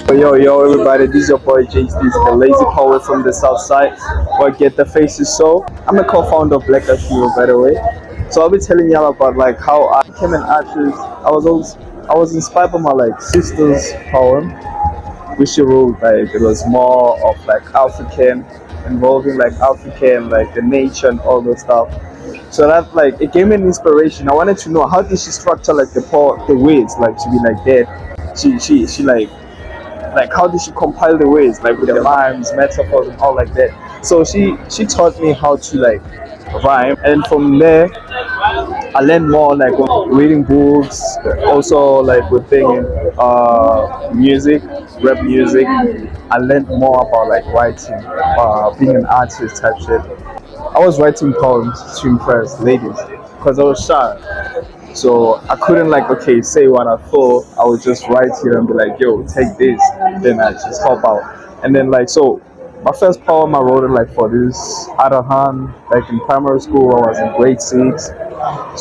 Yo, everybody, this is your boy JC, the lazy poet from the south side. Or get the faces so. I'm a co-founder of Black Hero, by the way. So I'll be telling y'all about like how I became an artist. I was inspired by my like sister's poem, which she wrote. Like it was more of like African, involving like African, like the nature and all those stuff. So that like it gave me an inspiration. I wanted to know how did she structure like the words like to be like that. She like how did she compile the words like with the rhymes, metaphors, and all like that. So she taught me how to like rhyme, and from there I learned more like reading books, also like with thing music, rap music. I learned more about like writing, being an artist type shit. I was writing poems to impress ladies because I was shy. So I couldn't like okay say what I thought. I would just write here and be like, yo, take this. Then I just hop out. And then like so my first poem I wrote it like for this other hand, like in primary school I was in grade 6.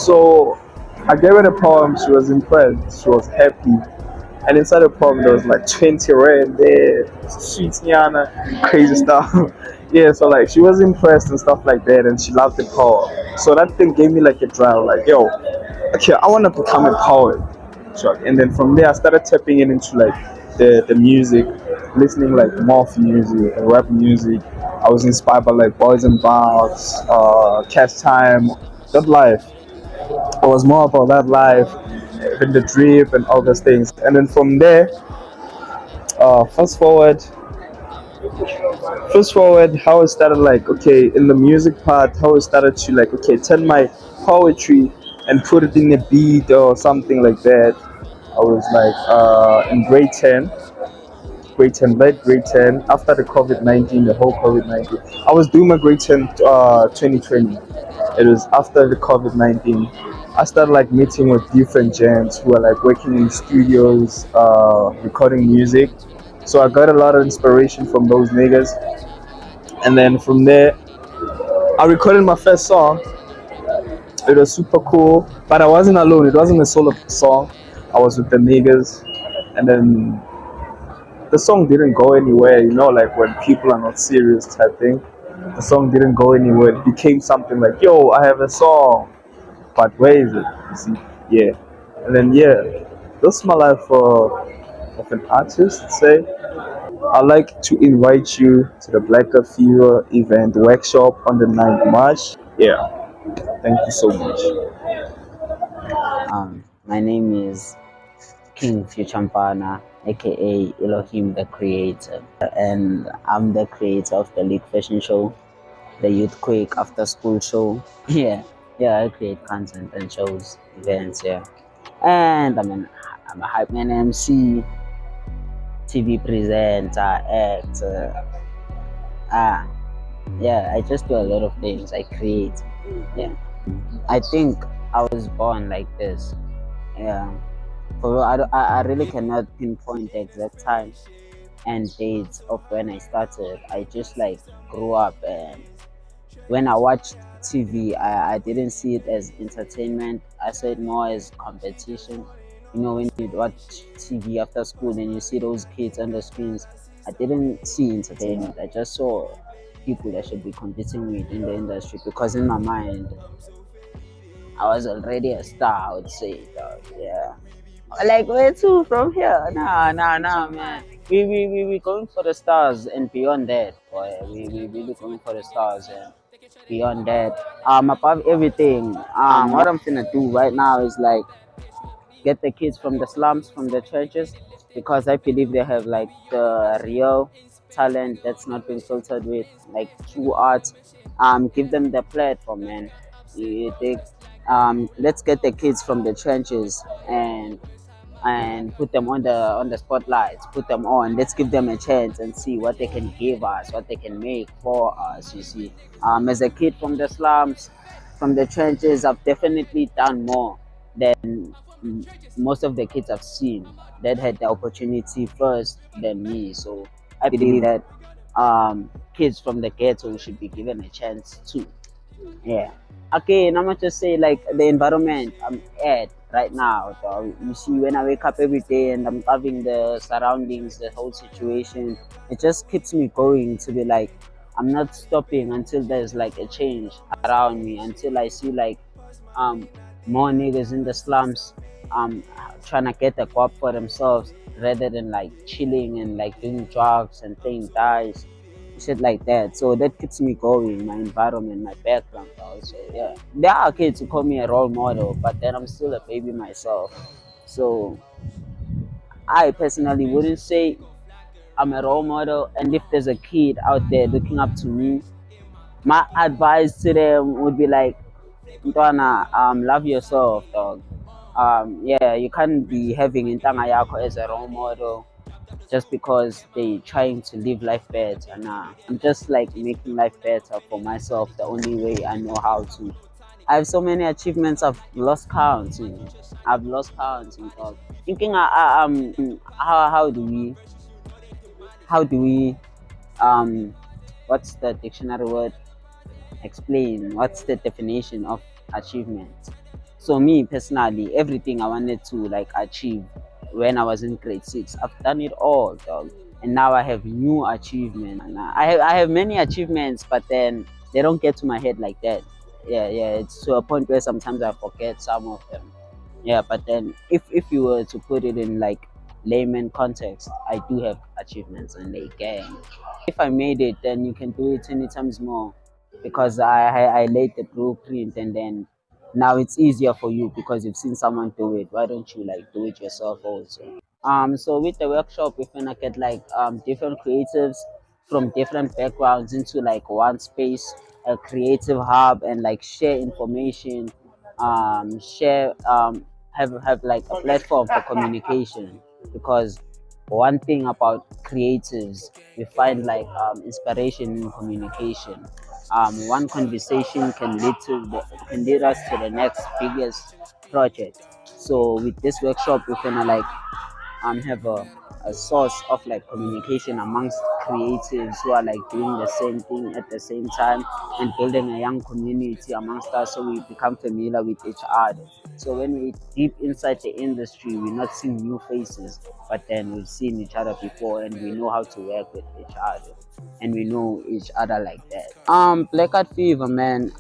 So I gave her the poem, she was impressed, she was happy. And inside the poem there was like 20 rand there, sweet Nyana, crazy stuff. Yeah, so like she was impressed and stuff like that and she loved the poem. So that thing gave me like a drive, like, yo, okay, I wanna become a poet. Sure. And then from there I started tapping it into like the music, listening like morph music and rap music. I was inspired by like Boys and Bobs, Cash Time, that life. I was more about that life, in the drip and all those things. And then from there, fast forward, how it started like okay in the music part, how it started to like okay turn my poetry and put it in a beat or something like that. I was like in grade 10, late grade 10, after the COVID-19, the whole COVID-19. I was doing my grade 10 2020. It was after the COVID-19. I started like meeting with different gents who are like working in studios, recording music. So I got a lot of inspiration from those niggas. And then from there, I recorded my first song. It was super cool, but I wasn't alone. It wasn't a solo song. I was with the niggas. And then the song didn't go anywhere, like when people are not serious type thing. The song didn't go anywhere. It became something like, yo, I have a song, but where is it? You see? Yeah. And then, yeah, that's my life of an artist, say. I'd like to invite you to the Black Fever event workshop on the 9th March. Yeah. Thank you so much. My name is King Fuchampana, aka Elohim the Creator, and I'm the creator of the League Fashion Show, the Youth Quake After School Show. Yeah, I create content and shows, events, yeah. And I'm a hype man, MC, TV presenter, actor. Yeah, I just do a lot of things. I create. Yeah, I think I was born like this. Yeah. For I really cannot pinpoint the exact time and dates of when I started. I just like grew up, and when I watched TV, I didn't see it as entertainment. I saw it more as competition. When you watch TV after school and you see those kids on the screens, I didn't see entertainment. I just saw people that should be competing with in the industry, because in my mind I was already a star, I would say. Yeah. Like, where to from here? Nah, man. We going for the stars and beyond that, boy. We really going for the stars and beyond that. Above everything, what I'm gonna do right now is like get the kids from the slums, from the churches, because I believe they have like the real talent that's not been filtered with like true art. Give them the platform, man. Let's get the kids from the trenches and put them on the spotlights, put them on. Let's give them a chance and see what they can give us, what they can make for us. You see, as a kid from the slums, from the trenches, I've definitely done more than most of the kids I've seen that had the opportunity first than me. So I believe that kids from the ghetto should be given a chance too. Yeah. Okay, and I'm gonna just say like the environment I'm at right now. So you see, when I wake up every day and I'm loving the surroundings, the whole situation, it just keeps me going to be like, I'm not stopping until there's like a change around me, until I see like um more niggas in the slums trying to get a guap for themselves rather than like chilling and like doing drugs and playing dice, shit like that. So that keeps me going, my environment, my background also. Yeah. There are kids who call me a role model, but then I'm still a baby myself. So I personally wouldn't say I'm a role model, and if there's a kid out there looking up to me, my advice to them would be like, Ntwana, love yourself, dog. Yeah, you can't be having Intanga Yako as a role model just because they trying to live life better. Nah, I'm just like making life better for myself the only way I know how to. I have so many achievements I've lost count. I've lost count. Dog. Thinking, how do we, um, what's the dictionary word? Explain what's the definition of achievement. So me personally, everything I wanted to like achieve when I was in grade 6, I've done it all, dog. And now I have new achievements. And I have many achievements, but then they don't get to my head like that. Yeah, it's to a point where sometimes I forget some of them. Yeah, but then if you were to put it in like layman context, I do have achievements and they gang. If I made it, then you can do it 20 times more because I laid the blueprint, and then now it's easier for you because you've seen someone do it. Why don't you like do it yourself also? So with the workshop, we're gonna get like different creatives from different backgrounds into like one space, a creative hub, and like share information, share have like a platform for communication, because one thing about creatives, we find like inspiration in communication. One conversation can can lead us to the next biggest project. So with this workshop, we're gonna like have a source of like communication amongst creatives who are like doing the same thing at the same time, and building a young community amongst us so we become familiar with each other. So when we deep inside the industry, we're not seeing new faces, but then we've seen each other before and we know how to work with each other, and we know each other like that. Black Art Fever, man.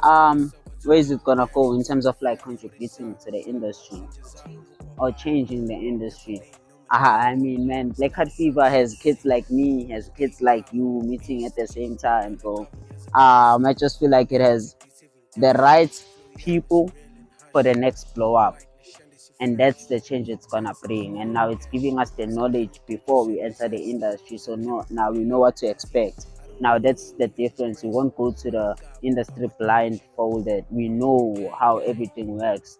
Where is it gonna go in terms of like contributing to the industry or changing the industry? I mean, man, Black Hat Fever has kids like me, has kids like you meeting at the same time, bro. I just feel like it has the right people for the next blow up, and that's the change it's gonna bring. And now it's giving us the knowledge before we enter the industry, so now we know what to expect. Now that's the difference. We won't go to the industry blindfolded. We know how everything works.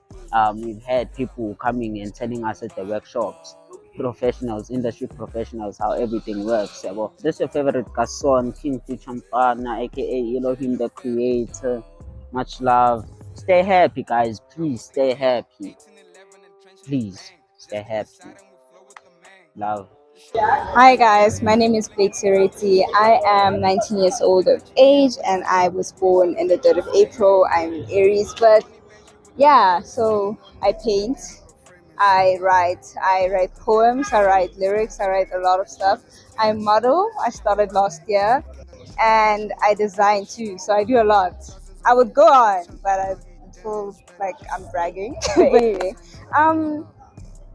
We've had people coming and telling us at the workshops, professionals, industry professionals, how everything works. Well, this is your favorite Gason, King Fuchampana, aka Elohim the Creator. Much love. Stay happy, guys. Please stay happy. Please stay happy. Love. Hi guys, my name is Blake Sereti. I am 19 years old of age and I was born in the 3rd of April. I'm Aries, but yeah, so I paint, I write poems, I write lyrics, I write a lot of stuff. I model, I started last year, and I design too, so I do a lot. I would go on, but I feel like I'm bragging. But anyway, um,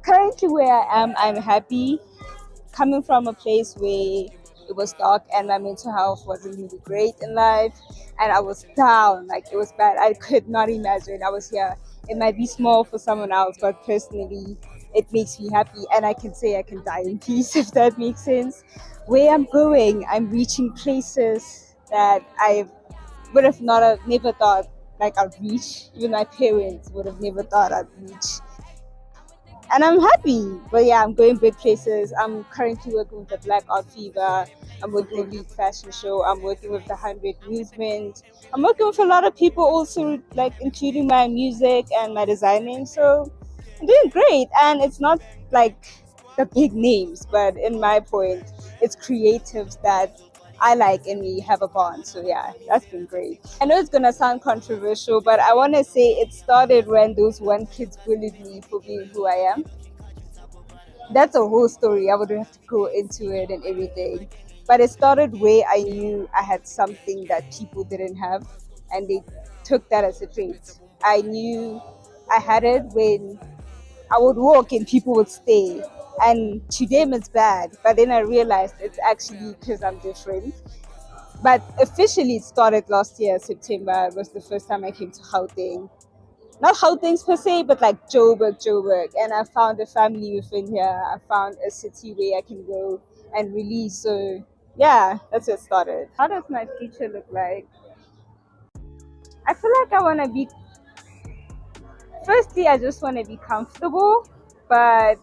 currently where I am, I'm happy coming from a place where it was dark and my mental health wasn't really great in life, and I was down, like it was bad. I could not imagine I was here. It might be small for someone else, but personally it makes me happy, and I can say I can die in peace if that makes sense. Where I'm going, I'm reaching places that I would have not have never thought like I'd reach. Even my parents would have never thought I'd reach, and I'm happy. But yeah, I'm going big places. I'm currently working with the Black Art Fever. I'm working with League Fashion Show. I'm working with the 100 Movement. I'm working with a lot of people also, like including my music and my designing. So I'm doing great. And it's not like the big names, but in my point, it's creatives that I like and we have a bond. So yeah, that's been great. I know it's gonna sound controversial, but I wanna say it started when those one kids bullied me for being who I am. That's a whole story. I would have to go into it and everything. But it started where I knew I had something that people didn't have, and they took that as a trait. I knew I had it when I would walk and people would stay. And to them it's bad, but then I realized it's actually because I'm different. But officially it started last year, September. It was the first time I came to Gauteng. Not Gauteng per se, but like Joburg. And I found a family within here. I found a city where I can go and release. So yeah, that's where it started. How does my future look like? I feel like I want to be, firstly, I just want to be comfortable, but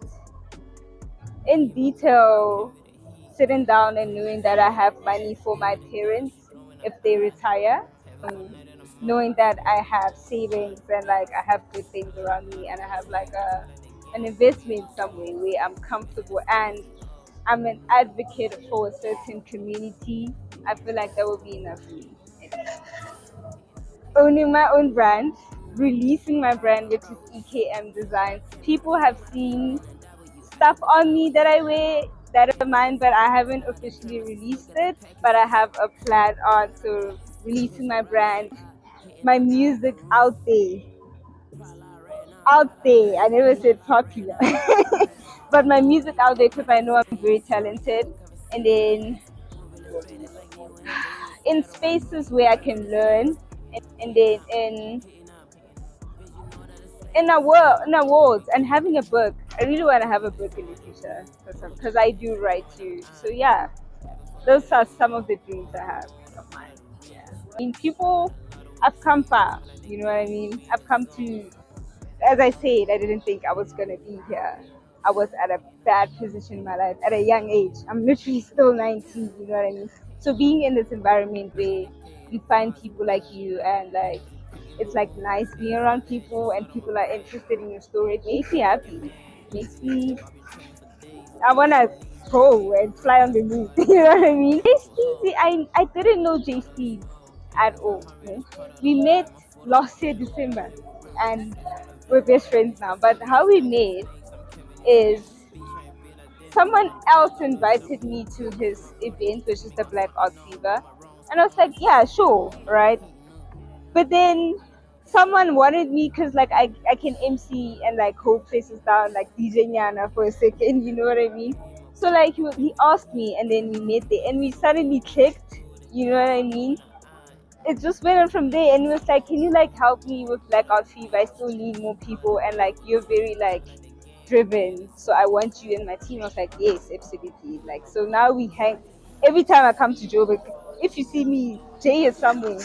in detail, sitting down and knowing that I have money for my parents if they retire, knowing that I have savings and like I have good things around me and I have like an investment somewhere where I'm comfortable and I'm an advocate for a certain community. I feel like that would be enough for me. Owning my own brand, releasing my brand, which is EKM Designs. People have seen stuff on me that I wear that are mine, but I haven't officially released it. But I have a plan on to releasing my brand, my music out there. Out there. I never said popular. But my music out there because I know I'm very talented. And then in spaces where I can learn, and then in awards and having a book. I really want to have a book in the future because I do write too. So yeah, those are some of the dreams I have of mine. Yeah. I mean, people, I've come far. You know what I mean? I've come to, as I said, I didn't think I was gonna be here. I was at a bad position in my life at a young age. I'm literally still 19. You know what I mean? So being in this environment where you find people like you and like it's like nice being around people and people are interested in your story. It makes me happy. It makes me, I wanna go and fly on the moon. You know what I mean? JC, I didn't know JC at all. You know? We met last year December and we're best friends now. But how we met is someone else invited me to his event, which is the Black Art Fever. And I was like, yeah, sure, right? But then someone wanted me because like I can MC and like hold places down like DJ Nyana for a second, you know what I mean? So like he asked me and then we met there and we suddenly clicked, you know what I mean? It just went on from there and it was like, can you like help me with Blackout Fever? I still need more people and like you're very like driven, so I want you in my team. I was like, yes, absolutely. Like so now we hang every time I come to Joburg. If you see me, Jay is somewhere.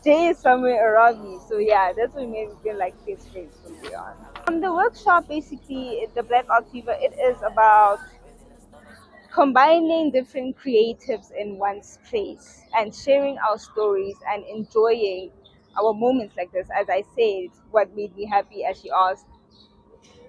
Jay is somewhere around me. So yeah, that's what made me feel like best friends from here on. The workshop basically, the Black Art Fever, it is about combining different creatives in one place and sharing our stories and enjoying our moments like this. As I said, what made me happy, as she asked,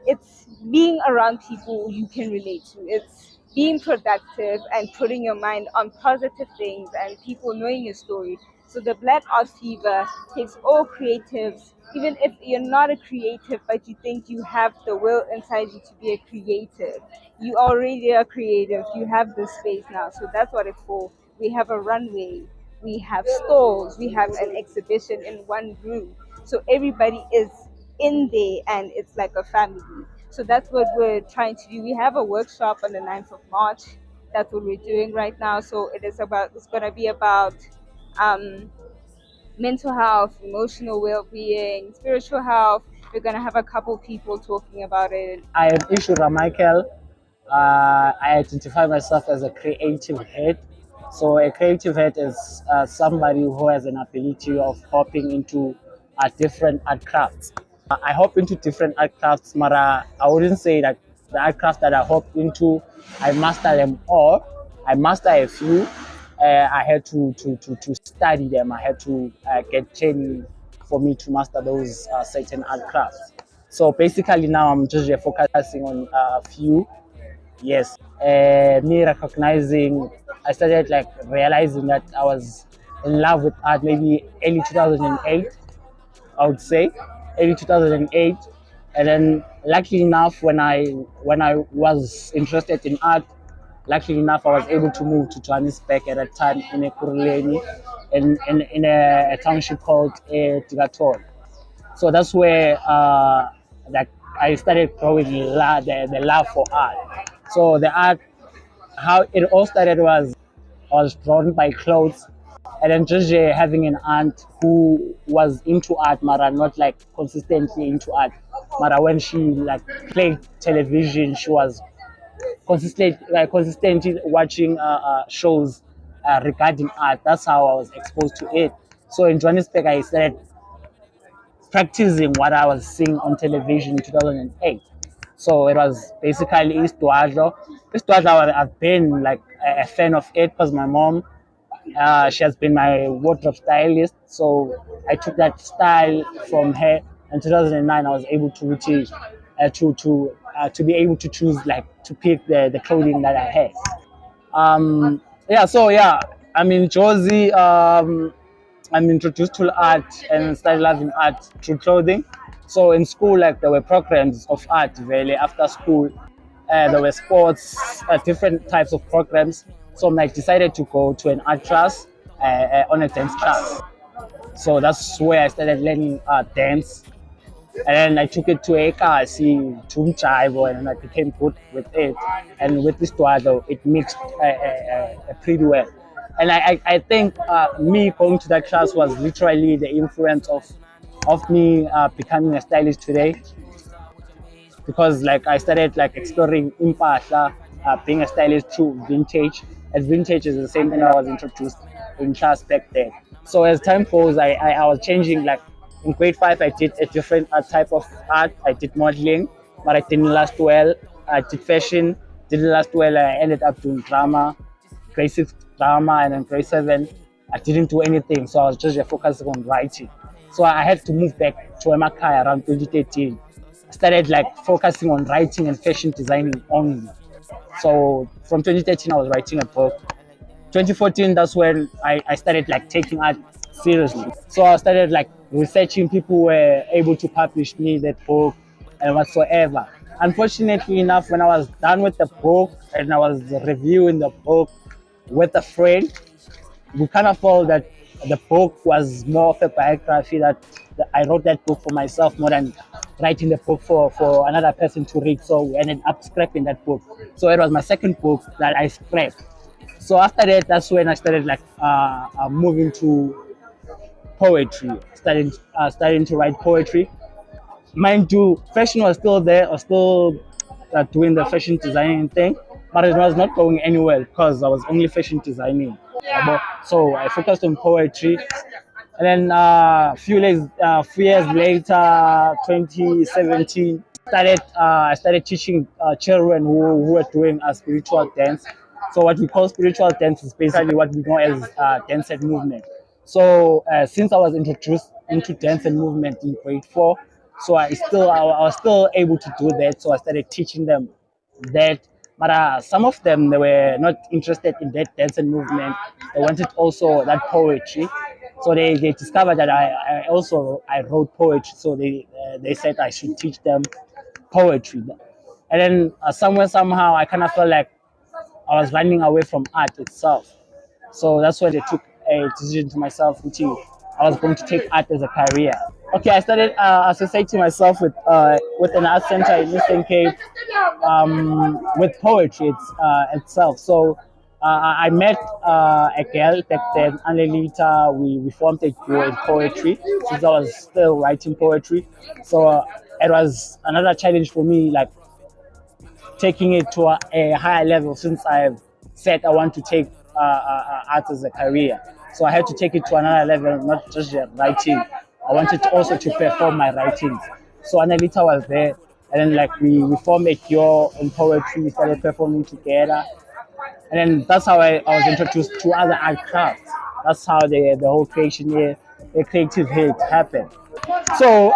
it's being around people you can relate to. It's being productive and putting your mind on positive things and people knowing your story. So the Black Art Fever takes all creatives, even if you're not a creative, but you think you have the will inside you to be a creative. You already are creative. You have the space now. So that's what it's for. We have a runway. We have stalls. We have an exhibition in one room. So everybody is in there and it's like a family. So that's what we're trying to do. We have a workshop on the 9th of March. That's what we're doing right now. So it's going to be about um, mental health, emotional well-being, spiritual health. We're going to have a couple people talking about it. I am Ishura Michael. I identify myself as a creative head. So a creative head is somebody who has an ability of hopping into different art crafts. I hop into different art crafts, but I wouldn't say that the art craft that I hop into, I master them all. I master a few. I had to study them. I had to get training for me to master those certain art crafts. So basically now I'm just focusing on a few. Yes, me recognizing I started like realizing that I was in love with art maybe early 2008, I would say, early 2008. And then luckily enough, when I was interested in art, luckily enough, I was able to move to Johannesburg at that time in Ekurhuleni, in a township called Tigator. So that's where like I started growing the love for art. So the art, how it all started was I was drawn by clothes, and then just having an aunt who was into art, Mara, not like consistently into art. Mara, when she like played television, she was consistently watching shows regarding art. That's how I was exposed to it. So in Johannesburg, I started practicing what I was seeing on television in 2008. So it was basically Eastwadlo. Eastwadlo, I've been like a fan of it because my mom, she has been my wardrobe stylist. So I took that style from her. In 2009, I was able to be able to choose like to pick the clothing that I had. Yeah, so yeah, I'm in Josie. I'm introduced to art and started loving art through clothing. So in school, like there were programs of art really after school. There were sports, different types of programs. So I like, decided to go to an art class, on a dance class. So that's where I started learning dance. And then I took it to Ekasi, to Mchaibo, and I became good with it. And with this Tuado, it mixed pretty well. And I think me going to that class was literally the influence of me becoming a stylist today, because like I started like exploring impahla, being a stylist through vintage. And vintage is the same thing I was introduced in class back then. So as time goes, I was changing. Like in grade 5, I did a different type of art. I did modeling, but I didn't last well. I did fashion, didn't last well. I ended up doing drama, grade 6 drama, and then grade 7, I didn't do anything. So I was just focusing on writing. So I had to move back to Emakai around 2013. Started like focusing on writing and fashion designing only. So from 2013, I was writing a book. 2014, that's when I started like taking art seriously. So I started like researching people who were able to publish me that book and whatsoever. Unfortunately enough, when I was done with the book and I was reviewing the book with a friend, we kind of felt that the book was more of a biography, that I wrote that book for myself more than writing the book for another person to read. So we ended up scrapping that book. So it was my second book that I scrapped. So after that, that's when I started like moving to poetry, starting to write poetry. Mind you, fashion was still there, I was still doing the fashion designing thing, but it was not going anywhere because I was only fashion designing. So I focused on poetry, and then few years later, 2017, I started teaching children who were doing a spiritual dance. So what we call spiritual dance is basically what we know as dance and movement. So since I was introduced into dance and movement in grade 4, so I was still able to do that. So I started teaching them that. But some of them, they were not interested in that dance and movement. They wanted also that poetry. So they discovered that I wrote poetry. So they said I should teach them poetry. And then somehow I kind of felt like I was running away from art itself. So that's when they took a decision to myself, which is I was going to take art as a career. Okay, I started associating myself with an art center in Eastern Cape, with poetry itself. So I met a girl back then, Annelita. We formed a duo in poetry since I was still writing poetry. So it was another challenge for me, like taking it to a higher level, since I've said I want to take art as a career. So I had to take it to another level, not just writing. I wanted also to perform my writings. So Annalita was there, and then like we formed a duo in poetry, we started performing together. And then that's how I was introduced to other art crafts. That's how the whole creation here, the creative hit happened. So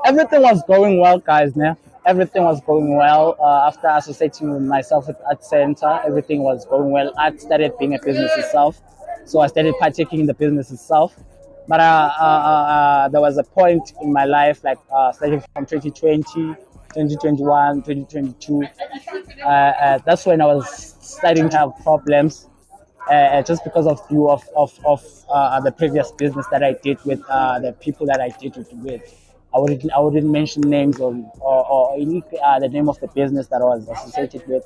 everything was going well, guys. Né? everything was going well. After associating myself with Art Center, everything was going well. Art started being a business itself, so I started partaking in the business itself. But there was a point in my life, like starting from 2020, 2021, 2022. That's when I was starting to have problems, just because of view of the previous business that I did with the people that I did it with. I wouldn't mention names or any the name of the business that I was associated with.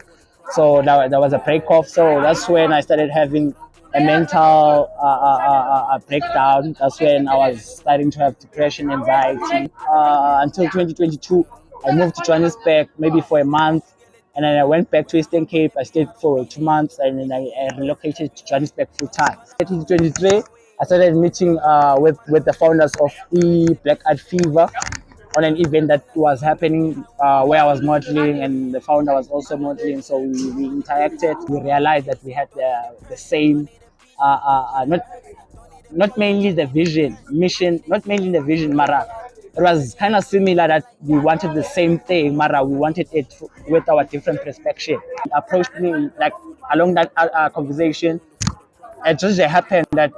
So there was a break off. So that's when I started having a mental breakdown. That's when I was starting to have depression, anxiety. Until 2022, I moved to Johannesburg maybe for a month, and then I went back to Eastern Cape. I stayed for 2 months, and then I relocated to Johannesburg full time. 2023, I started meeting with the founders of Black Art Fever on an event that was happening where I was modeling, and the founder was also modeling. So we interacted. We realized that we had the same, not mainly the vision, mission, not mainly the vision, Mara. It was kind of similar that we wanted the same thing, Mara. We wanted it with our different perspective. He approached me like along that conversation. It just happened that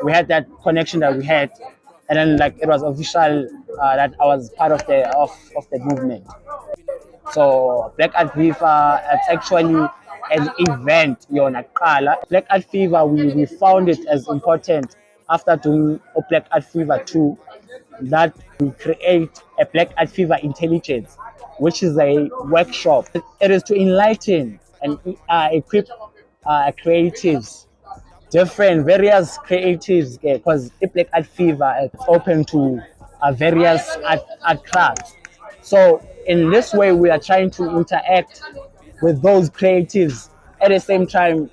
we had that connection that we had, and then like it was official that I was part of the movement. So Black Art Fever, it's actually an event, Black Art Fever, we found it as important after doing a Black Art Fever 2, that we create a Black Art Fever Intelligence, which is a workshop. It is to enlighten and equip creatives, different various creatives, because Black Art Fever is open to various art crafts. So in this way, we are trying to interact with those creatives, at the same time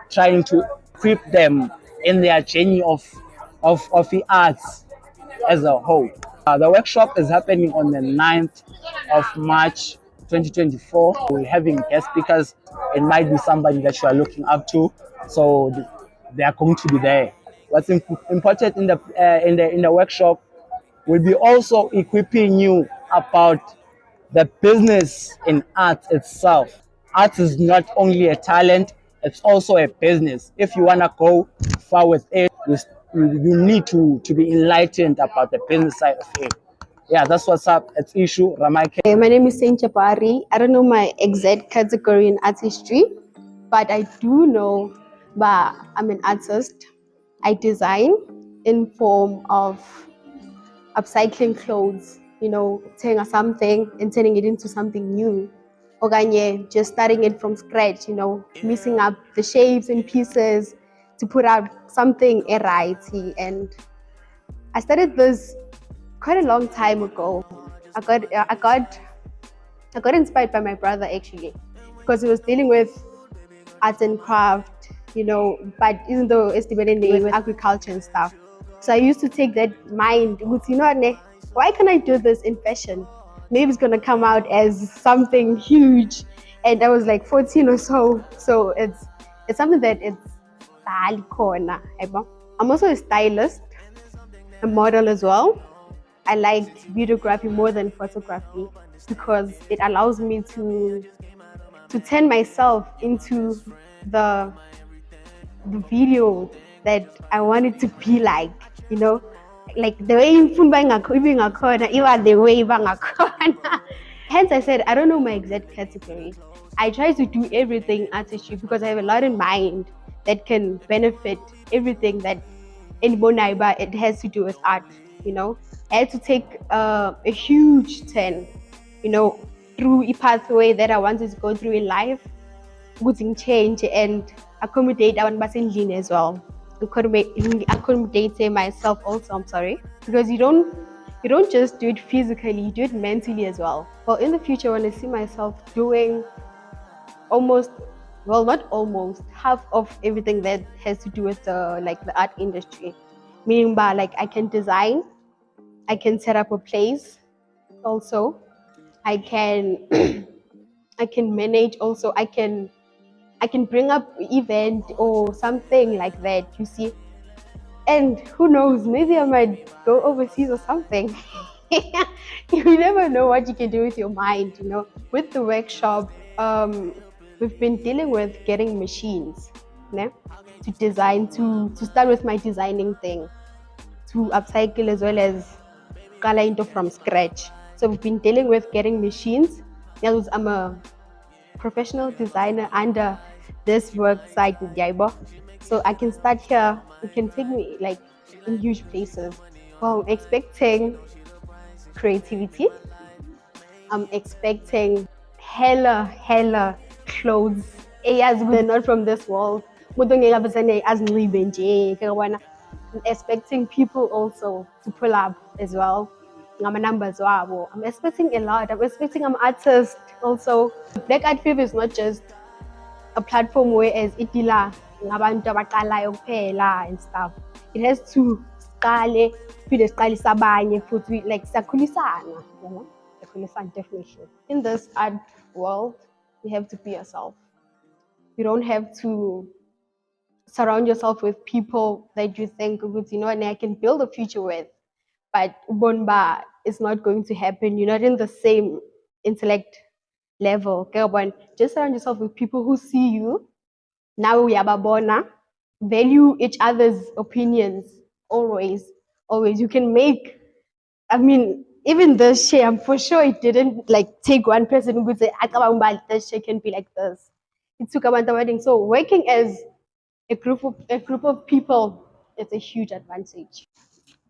trying to equip them in their journey of the arts as a whole. The workshop is happening on the 9th of March 2024. We're having guest speakers. It might be somebody that you are looking up to, so they are going to be there. What's important in the workshop will be also equipping you about the business in art itself. Art is not only a talent, it's also a business. If you want to go far with it, you need to be enlightened about the business side of it. Yeah, that's what's up. It's Issue Ramaike. Hey, my name is Saint Chapari. I don't know my exact category in artistry, but I do know that I'm an artist. I design in form of upcycling clothes, taking something and turning it into something new. Oganye, just starting it from scratch, mixing up the shapes and pieces to put out something right. And I started this quite a long time ago. I got inspired by my brother actually, because he was dealing with arts and craft, but even though it's dealing with agriculture and stuff. So I used to take that mind, why can I do this in fashion? Maybe it's gonna come out as something huge. And I was like 14 or so. So it's something that it's corner. I'm also a stylist, a model as well. I like videography more than photography because it allows me to turn myself into the video that I want it to be like, like the way even the way Hence I said I don't know my exact category. I try to do everything artistry because I have a lot in mind that can benefit everything that in Bonaiba it has to do with art. I had to take a huge turn, through a pathway that I wanted to go through in life, good change and accommodate our Basindin as well. Accommodate myself also, I'm sorry. Because you don't just do it physically, you do it mentally as well. Well, in the future, when I see myself doing not almost, half of everything that has to do with the art industry. Meaning by I can design, I can set up a place also, I can I can manage also, I can bring up event or something like that, you see. And who knows, maybe I might go overseas or something. You never know what you can do with your mind, you know. With the workshop, we've been dealing with getting machines, né? To design, to start with my designing thing, to upcycle as well as color into from scratch. So we've been dealing with getting machines. Because I'm a professional designer under this work site with Yaibo. So I can start here. It can take me like in huge places. Well, I'm expecting creativity. I'm expecting hella clothes. Yes, they're not from this world. I'm expecting people also to pull up as well. Numbers. I'm expecting a lot. I'm expecting I'm artist also. Black Art Fib is not just a platform where as itila ngabantu abaqalayo kuphela and stuff. It has to siqale phinde siqalise abanye futhi like siyakhulisana, you know? Siyakhulisana definitely. In this art world, you have to be yourself. You don't have to surround yourself with people that you think, you know, and I can build a future with. But Bonba is not going to happen. You're not in the same intellect level. Okay? Just surround yourself with people who see you. Now we are babona. Value each other's opinions. Always. Always. You can make, I mean, even this share, I'm for sure it didn't like take one person who would say, this share can be like this. It took a wedding. So working as a group of people is a huge advantage.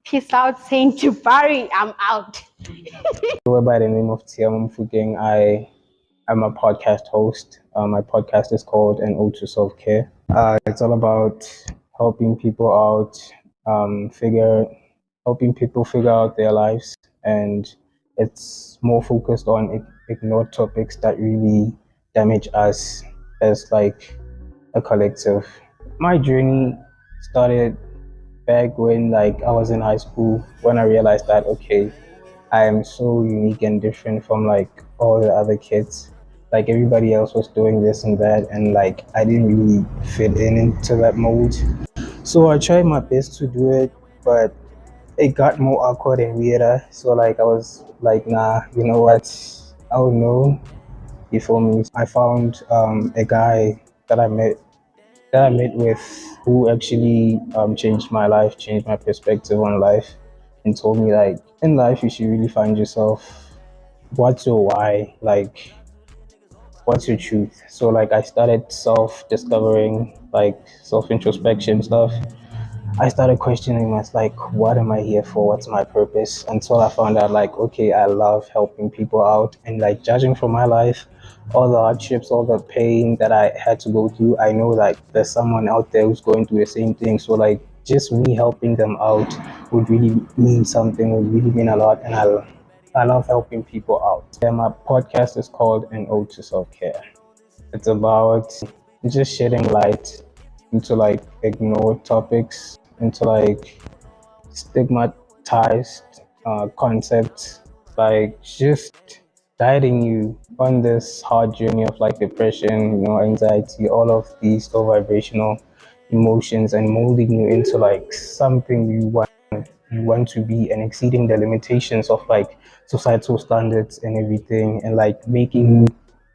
Peace out, Saint Jabari. I'm out. Go by the name of Tiam Fugeng. I am a podcast host. My podcast is called An Ode to Self Care. It's all about helping people out, helping people figure out their lives, and it's more focused on ignored topics that really damage us as like a collective. My journey started back when like I was in high school when I realized that okay, I am so unique and different from like all the other kids. Like everybody else was doing this and that, and like I didn't really fit into that mold. So I tried my best to do it, but it got more awkward and weirder. So like I was like, nah, you know what? I don't know. You feel me? I found a guy that I met with who actually changed my life, changed my perspective on life, and told me like in life you should really find yourself. What's your why? Like what's your truth? So like I started self-discovering, like self-introspection stuff. I started questioning myself, like, what am I here for? What's my purpose? Until I found out, like, okay, I love helping people out. And, like, judging from my life, all the hardships, all the pain that I had to go through, I know, like, there's someone out there who's going through the same thing. So, like, just me helping them out would really mean something, would really mean a lot. And I love helping people out. And my podcast is called An Ode to Self Care. It's about just shedding light into like ignored topics, into like stigmatized concepts, like just guiding you on this hard journey of like depression, you know, anxiety, all of these low vibrational emotions, and molding you into like something you want to be, and exceeding the limitations of like societal standards and everything, and like making you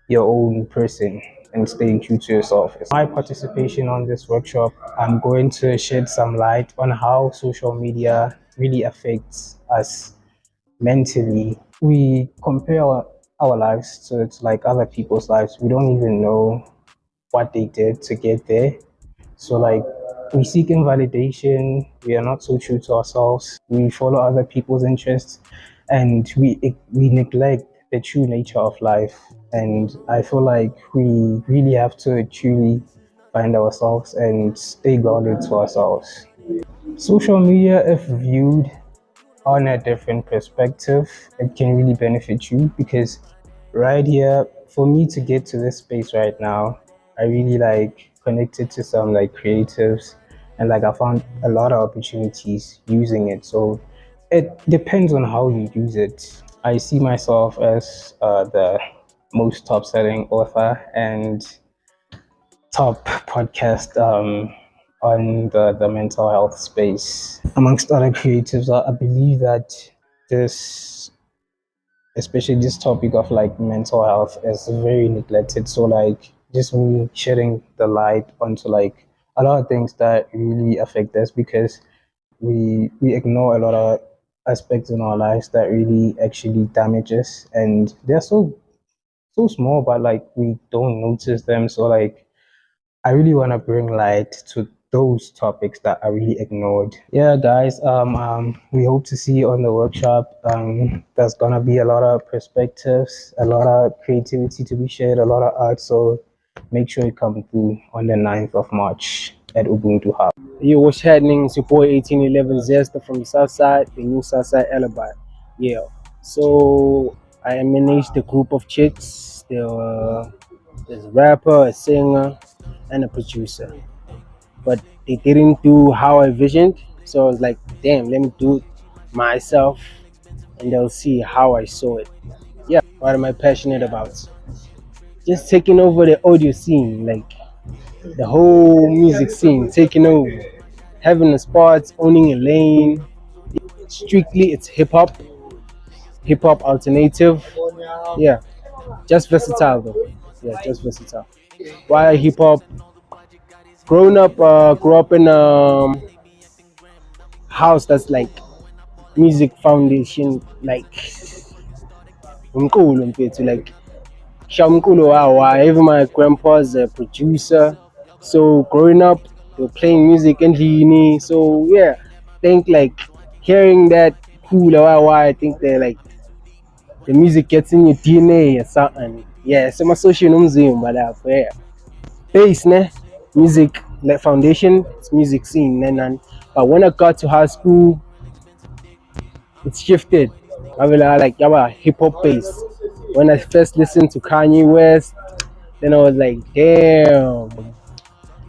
your own person and staying true to yourself. My participation on this workshop, I'm going to shed some light on how social media really affects us mentally. We compare our lives to like other people's lives. We don't even know what they did to get there. So like we seek invalidation, we are not so true to ourselves, we follow other people's interests, and we neglect the true nature of life. And I feel like we really have to truly find ourselves and stay grounded to ourselves. Social media, if viewed on a different perspective, it can really benefit you, because right here, for me to get to this space right now, I really like connected to some like creatives, and like I found a lot of opportunities using it. So it depends on how you use it. I see myself as the most top selling author and top podcast on the mental health space. Amongst other creatives, I believe that this, especially this topic of like mental health, is very neglected. So like just me shedding the light onto like a lot of things that really affect us, because we ignore a lot of aspects in our lives that really actually damage us, and they're so small, but like we don't notice them. So like I really want to bring light to those topics that are really ignored. Yeah, guys. We hope to see you on the workshop. There's gonna be a lot of perspectives, a lot of creativity to be shared, a lot of art. So make sure you come through on the 9th of March at Ubuntu Hub. Yo, what's happening? It's your boy 1811 Zesta from the South Side, the new South Side Alibi. Yeah. So I managed a group of chicks. There's a rapper, a singer, and a producer. But they didn't do how I envisioned. So I was like, damn, let me do it myself, and they'll see how I saw it. Yeah. What am I passionate about? Just taking over the audio scene, like the whole music scene, taking over, having a spot, owning a lane. Strictly, it's hip hop alternative. Yeah, just versatile though. Yeah, just versatile. Why hip hop? Grew up in a house that's like music foundation, like umculo mfethu, like shamculo wawa. Even my grandpa's a producer, so growing up, they were playing music in Lini. So yeah, think like hearing that cool wawa, I think they're like the music gets in your DNA or something. Yeah, so my social museum, but yeah. Base, ne? Music, like foundation, it's music scene, but when I got to high school, it shifted. I was like, yeah, hip hop base. When I first listened to Kanye West, then I was like, damn,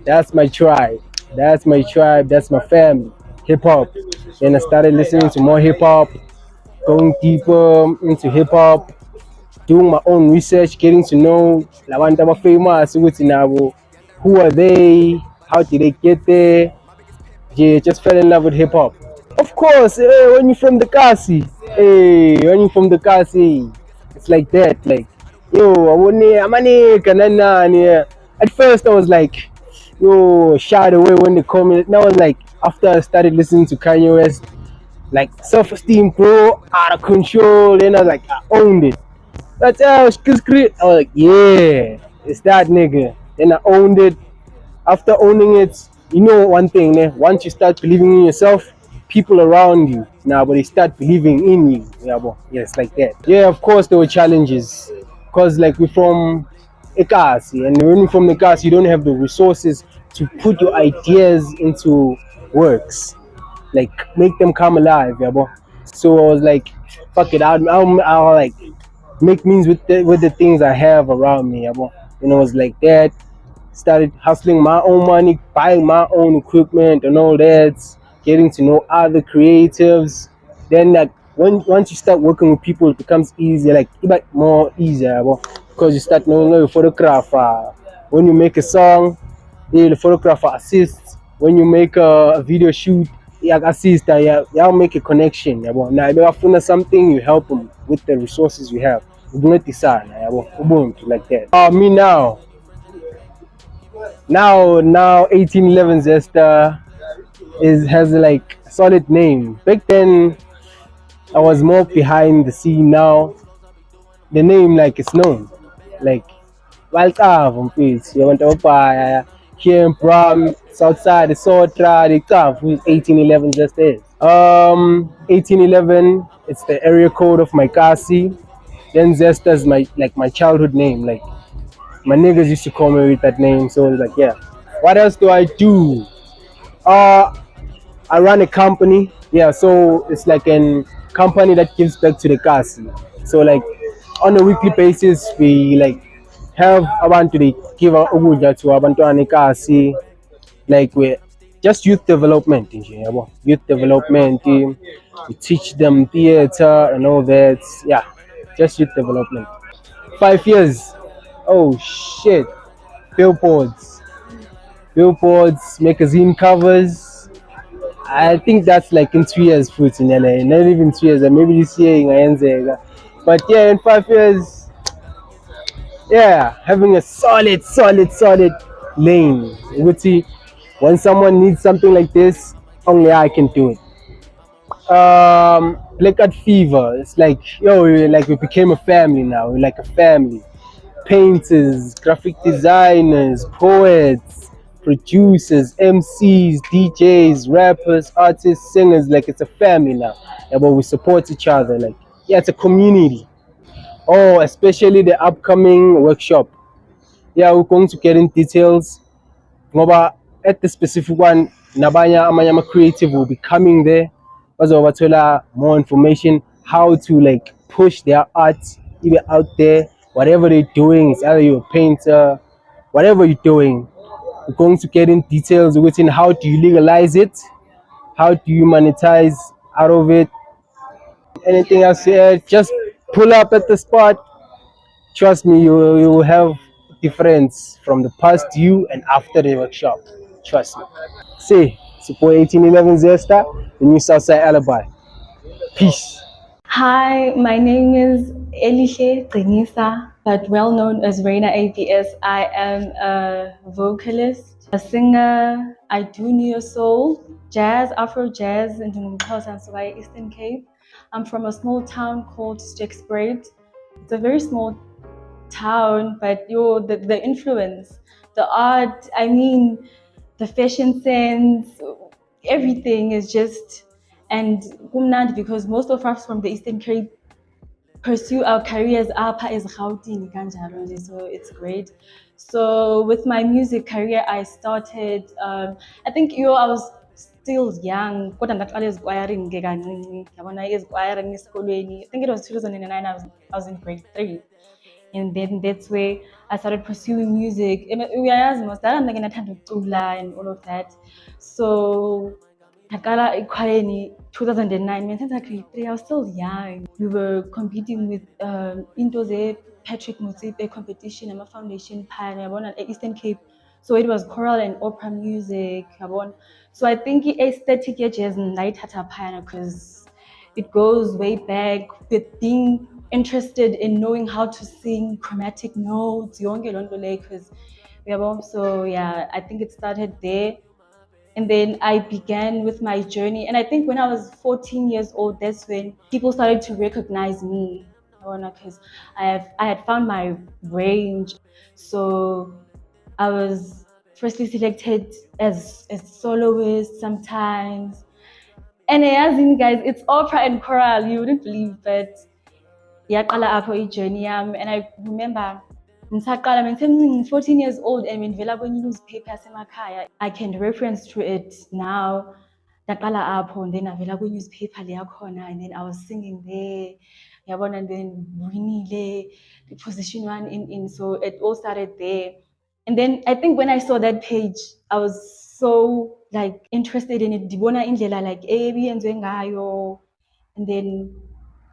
that's my tribe. That's my tribe. That's my family. Hip hop. Then I started listening to more hip hop, going deeper into hip hop, doing my own research, getting to know Lawanda famous, who are they, how did they get there? Yeah, just fell in love with hip hop. Of course, when you're from the Kasi, when you're from the Kasi, it's like that. Like, yo, at first I was like, yo, shied away when they call me. Now I was like, after I started listening to Kanye West, like self-esteem grow out of control. Then I was like, I owned it. That's how I was like, yeah, it's that nigga. Then I owned it. After owning it, you know one thing, né? Once you start believing in yourself, people around you now, but they start believing in you. Yeah, boy. Yes, like that. Yeah, of course there were challenges, cause like we're from Ekasi, and when you're from Ekasi, you don't have the resources to put your ideas into works, like make them come alive. Yeah, boy. So I was like, fuck it, I'll like make means with the things I have around me. Yeah, boy. You know, it was like that. Started hustling my own money, buying my own equipment and all that, getting to know other creatives. Then like once you start working with people, it becomes easier, like even more easier, because you start knowing your photographer. When you make a song, the photographer assists. When you make a video shoot, assist, y'all make a connection. Now if you find something, you help them with the resources you have. Like that. Me now 1811 Zesta has like a solid name. Back then I was more behind the scene. Now the name like is known. Like you want to here in Bram, Southside, the Sotra, the Kav, who is 1811 just is. 1811, it's the area code of my Kasi. Then Zesta is my childhood name. Like my niggas used to call me with that name, so it's like, yeah. What else do I do? I run a company. Yeah, so it's like a company that gives back to the Kasi. So like on a weekly basis, we like have abantu they give ukudla to abantwana eKasi. Like we just youth development, youth development. We teach them theater and all that. Yeah, just youth development. 5 years. Oh shit. Billboards, magazine covers. I think that's like in 2 years foot in LA. Not even 2 years, maybe this year in Ayenze. But yeah, in 5 years, yeah, having a solid lane. Gucci, when someone needs something like this, only I can do it. Black Art Fever. It's like, yo, like we became a family now. We're like a family. Painters, graphic designers, poets, producers, MCs, DJs, rappers, artists, singers. Like it's a family now. Yeah, but we support each other. Like, yeah, it's a community. Oh, especially the upcoming workshop. Yeah, we're going to get in details. Ngoba at the specific one, nabanye amanye ama-creative will be coming there. Bazobathola more information how to like push their art even out there. Whatever they're doing, it's either you're a painter, whatever you're doing, we're going to get in details within how do you legalize it, how do you monetize out of it. Anything else here, just pull up at the spot. Trust me, you will have difference from the past you and after the workshop. Trust me. See, support 1811 Zesta, the new Southside Alibi. Peace. Hi, my name is Elishe Trinisa, but well known as Reina APS. I am a vocalist, a singer. I do neo soul, jazz, Afro jazz, and in Eastern Cape. I'm from a small town called Sticksbraid. It's a very small town, but the influence, the art, I mean, the fashion sense, everything is just, and kumnandi because most of us from the Eastern Cape pursue our careers up as Gauteng kanjalo nje, so it's great. So with my music career, I started, I think I was still young, kodwa ndaqala ezikwayareni ke kancinci, yabona ezikwayareni esikolweni. I think it was 2009, I was in grade 3. And then that's where I started pursuing music. Uyayazi mos, ndala mna ke ndathanda ukucula and all of that. So ndaqala ekhwayeni 2009, when I grade 3, I was still young. We were competing with into the Patrick Motsepe competition, I'm a foundation pioneer, yabona at Eastern Cape. So it was choral and opera music, yabona. So I think aesthetic jazz ndayithatha phayana because it goes way back with being interested in knowing how to sing chromatic notes, yonke loo nto leyo, because so yeah, I think it started there. And then I began with my journey. And I think when I was 14 years old, that's when people started to recognize me, because I had found my range. So I was firstly selected as soloist sometimes. And as in, guys, it's opera and choral, you wouldn't believe, but yaqala apho ijourney yami. And I remember ngisaqala when 14 years old and ngivela kwi-newspaper yasemakhaya. I can reference to it now. Ndaqala apho, and then avela kwi-newspaper le yakhona, and then I was singing there, yabona, and then winile the position 1 in, so it all started there. And then I think when I saw that page, I was so like interested in it. Dibona indlela like ebiyenziwe ngayo. And then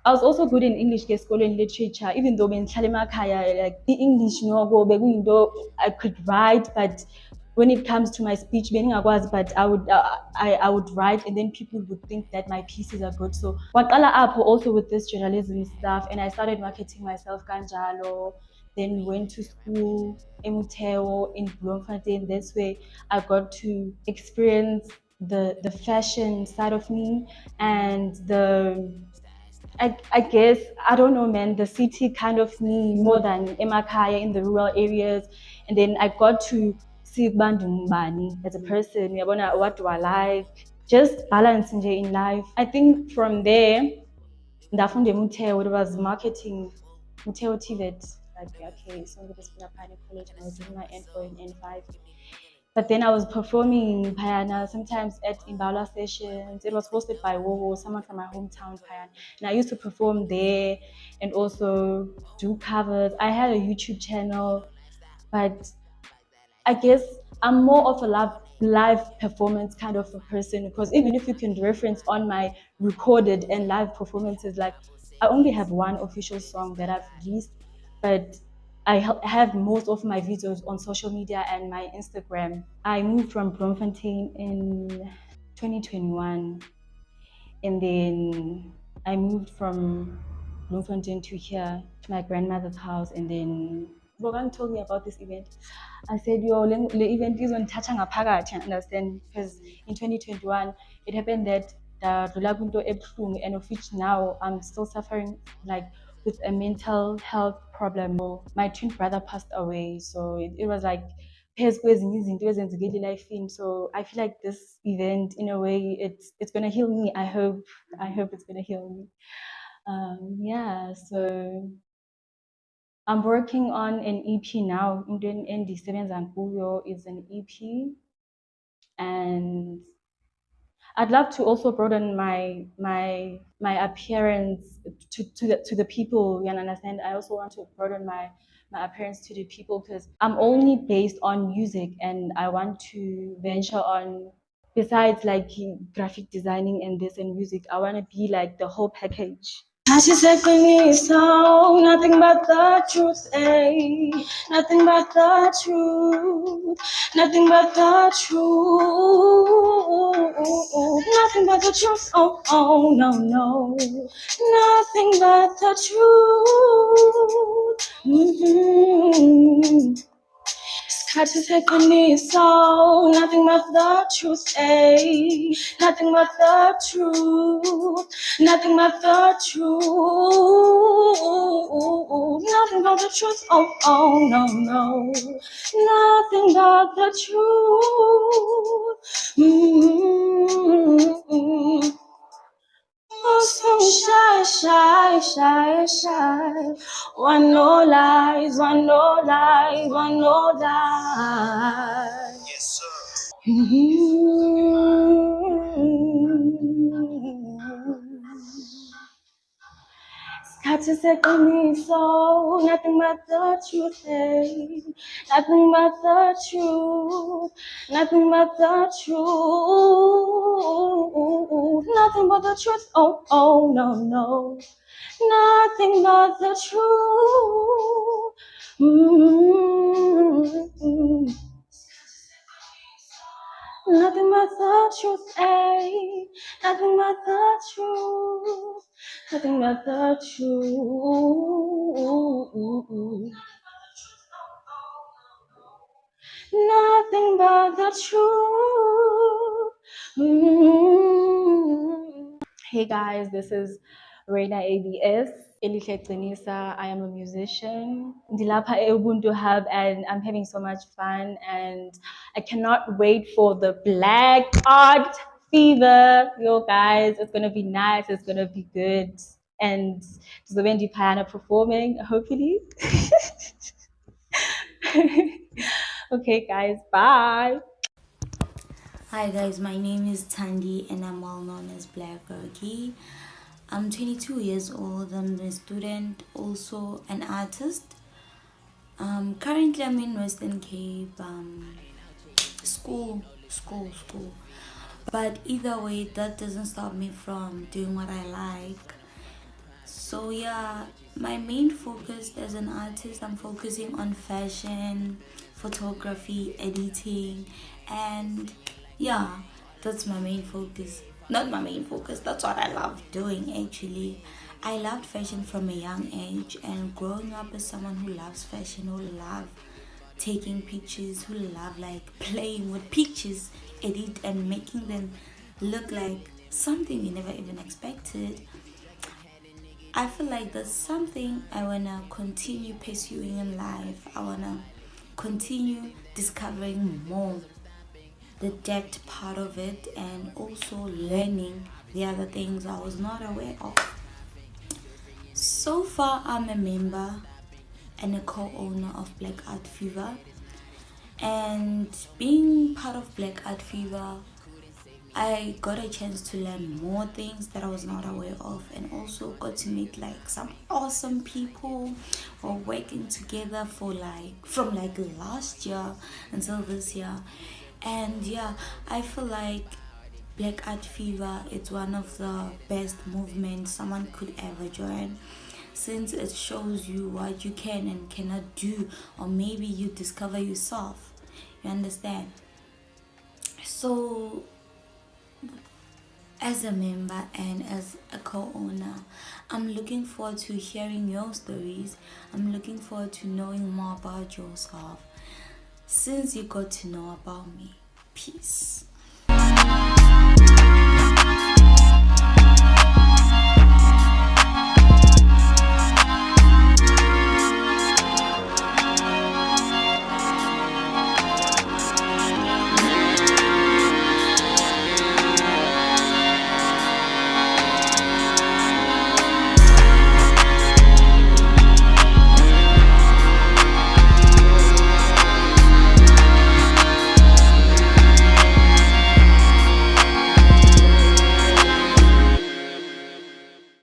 I was also good in English school and literature, even though bengihlala emakhaya, like English noko bekuyinto I could write, but when it comes to my speech, but I would write, and then people would think that my pieces are good. So waqala apho also with this journalism stuff, and I started marketing myself kanjalo. Then went to school eMutheo in Bloemfontein. That's where I got to experience the fashion side of me and I guess, I don't know, man, the city kind of me more than emakaya in the rural areas. And then I got to see Bandu Mbani as a person. What do I like? Just balance in life. I think from there, ndafunde Mutheo, it was marketing, Mutheo TVET. Like, okay, so I'm going to college, and I was doing my N4 and N5. But then I was performing in Payana, sometimes at Imbala sessions. It was hosted by Wowo, someone from my hometown, Payana. And I used to perform there and also do covers. I had a YouTube channel, but I guess I'm more of a live performance kind of a person, because even if you can reference on my recorded and live performances, like I only have one official song that I've released, but I have most of my videos on social media and my Instagram. I moved from Bloemfontein in 2021, and then I moved from Bloemfontein to here to my grandmother's house, and then Rogan told me about this event. I said, yo, the event is on Tachanga Pagat, understand? Because in 2021, it happened that the and of which now I'm still suffering like with a mental health problem. My twin brother passed away, so it was like life in. So I feel like this event, in a way, it's gonna heal me. I hope it's gonna heal me. Yeah, so I'm working on an EP now. Indian ND7 Zankuyo is an EP, and I'd love to also broaden my appearance to the people. You understand? I also want to broaden my appearance to the people because I'm only based on music, and I want to venture on. Besides like graphic designing and this and music, I want to be like the whole package. She said to me, so nothing but the truth, eh? Nothing but the truth, nothing but the truth, nothing but the truth. Oh, oh, no, no, nothing but the truth. Had to take on me, so nothing but the truth, eh? Nothing but the truth, nothing but the truth, nothing but the truth. Oh, oh, no, no, nothing but the truth. Oh, so shy, shy, shy. One no lies, one no lies, one no lies. Yes, sir. Got to say to me, so nothing but the truth, eh? Nothing but the truth, nothing but the truth, nothing but the truth. Oh, oh, no, no, nothing but the truth. Nothing but the truth, eh? Nothing but the truth. Nothing but the truth. Nothing but the truth. Hey guys, this is Reina ABS. Elihle Qinisa. I am a musician. Ndilapha eUbuntu Hub, and I'm having so much fun, and I cannot wait for the Black Art Fever. Yo guys, it's gonna be nice, it's gonna be good. And there's Wendy Piano performing, hopefully. Okay guys, bye. Hi guys, my name is Tandy and I'm well known as Black Rocky. I'm 22 years old. I'm a student, also an artist. Currently I'm in Western Cape. School. But either way, that doesn't stop me from doing what I like. So yeah, my main focus as an artist, I'm focusing on fashion, photography, editing, and yeah, that's my main focus. Not my main focus, that's what I love doing actually. I loved fashion from a young age, and growing up as someone who loves fashion, who love taking pictures, who love like playing with pictures, edit and making them look like something you never even expected. I feel like that's something I wanna continue pursuing in life. I wanna continue discovering more, the depth part of it, and also learning the other things I was not aware of. So far, I'm a member and a co-owner of Black Art Fever, and being part of Black Art Fever, I got a chance to learn more things that I was not aware of, and also got to meet like some awesome people who are working together for like from like last year until this year. And yeah, I feel like Black Art Fever is one of the best movements someone could ever join, since it shows you what you can and cannot do, or maybe you discover yourself. You understand? So as a member and as a co-owner. I'm looking forward to hearing your stories. I'm looking forward to knowing more about yourself since you got to know about me. Peace.